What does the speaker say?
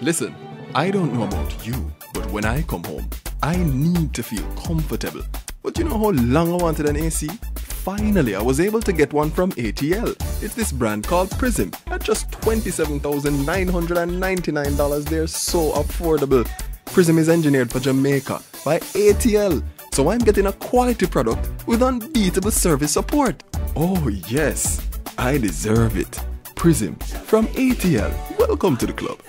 Listen, I don't know about you, but when I come home, I need to feel comfortable. But you know how long I wanted an AC? Finally, I was able to get one from ATL. It's this brand called Prizm at just $27,999. They're so affordable. Prizm is engineered for Jamaica by ATL, so I'm getting a quality product with unbeatable service support. Oh yes, I deserve it. Prizm from ATL. Welcome to the club.